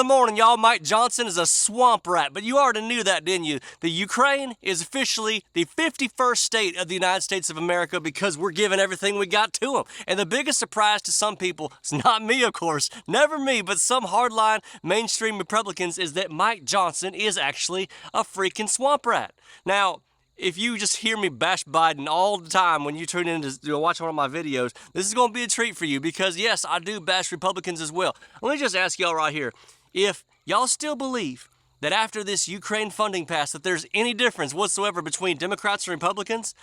the morning, y'all. Mike Johnson is a swamp rat, but you already knew that, didn't you? The Ukraine is officially the 51st state of the United States of America because we're giving everything we got to them. And the biggest surprise to some people, it's not me, of course, never me, but some hardline mainstream Republicans, is that Mike Johnson is actually a freaking swamp rat. Now, if you just hear me bash Biden all the time when you tune in to watch one of my videos, this is going to be a treat for you because, yes, I do bash Republicans as well. Let me just ask y'all right here, if y'all still believe that after this Ukraine funding pass that there's any difference whatsoever between Democrats and Republicans,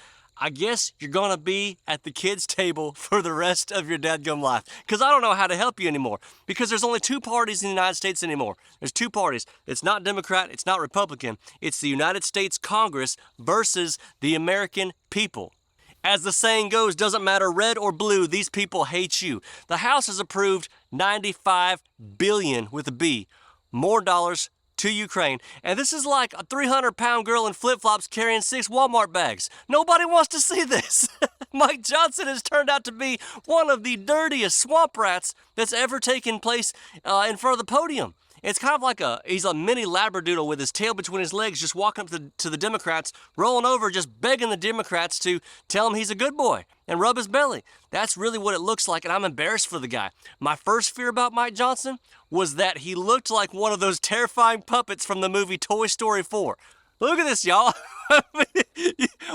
I guess you're going to be at the kids' table for the rest of your dadgum life. Because I don't know how to help you anymore. Because there's only two parties in the United States anymore. There's two parties. It's not Democrat, it's not Republican. It's the United States Congress versus the American people. As the saying goes, doesn't matter red or blue, these people hate you. The House has approved $95 billion with a B, more dollars to Ukraine. And this is like a 300-pound girl in flip-flops carrying 6 Walmart bags. Nobody wants to see this. Mike Johnson has turned out to be one of the dirtiest swamp rats that's ever taken place in front of the podium. It's kind of like he's a mini labradoodle with his tail between his legs, just walking up to the Democrats, rolling over, just begging the Democrats to tell him he's a good boy and rub his belly. That's really what it looks like, and I'm embarrassed for the guy. My first fear about Mike Johnson was that he looked like one of those terrifying puppets from the movie Toy Story 4. Look at this, y'all.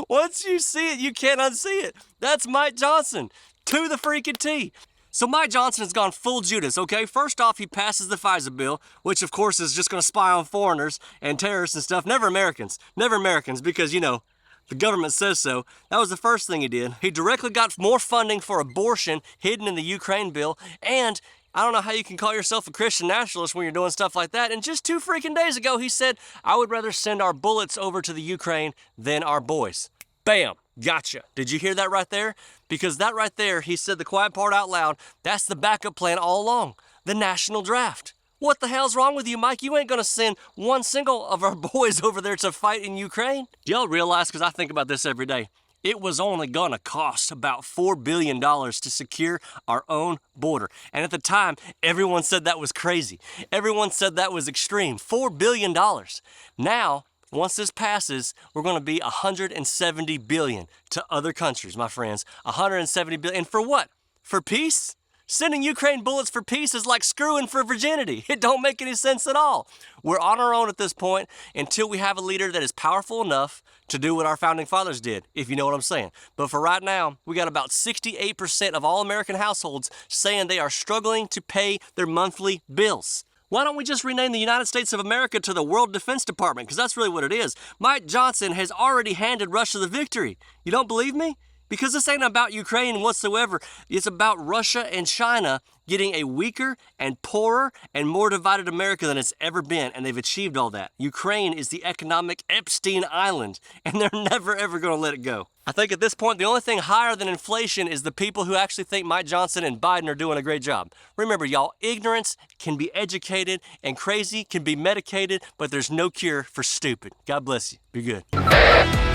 Once you see it, you can't unsee it. That's Mike Johnson, to the freaking T. So Mike Johnson has gone full Judas, okay? First off, he passes the FISA bill, which of course is just going to spy on foreigners and terrorists and stuff. Never Americans. Never Americans because, you know, the government says so. That was the first thing he did. He directly got more funding for abortion hidden in the Ukraine bill, and I don't know how you can call yourself a Christian nationalist when you're doing stuff like that. And just 2 freaking days ago, he said, I would rather send our bullets over to the Ukraine than our boys. Bam. Gotcha. Did you hear that right there? Because that right there, he said the quiet part out loud, that's the backup plan all along. The national draft. What the hell's wrong with you, Mike? You ain't gonna send one single of our boys over there to fight in Ukraine. Do y'all realize, because I think about this every day, it was only gonna cost about $4 billion to secure our own border. And at the time, everyone said that was crazy. Everyone said that was extreme. $4 billion. Now, once this passes, we're going to be $170 billion to other countries, my friends. $170 billion. And for what? For peace? Sending Ukraine bullets for peace is like screwing for virginity. It don't make any sense at all. We're on our own at this point until we have a leader that is powerful enough to do what our founding fathers did, if you know what I'm saying. But for right now, we got about 68% of all American households saying they are struggling to pay their monthly bills. Why don't we just rename the United States of America to the World Defense Department? Because that's really what it is. Mike Johnson has already handed Russia the victory. You don't believe me? Because this ain't about Ukraine whatsoever. It's about Russia and China getting a weaker and poorer and more divided America than it's ever been, and they've achieved all that. Ukraine is the economic Epstein Island, and they're never ever going to let it go. I think at this point, the only thing higher than inflation is the people who actually think Mike Johnson and Biden are doing a great job. Remember, y'all, ignorance can be educated and crazy can be medicated, but there's no cure for stupid. God bless you. Be good.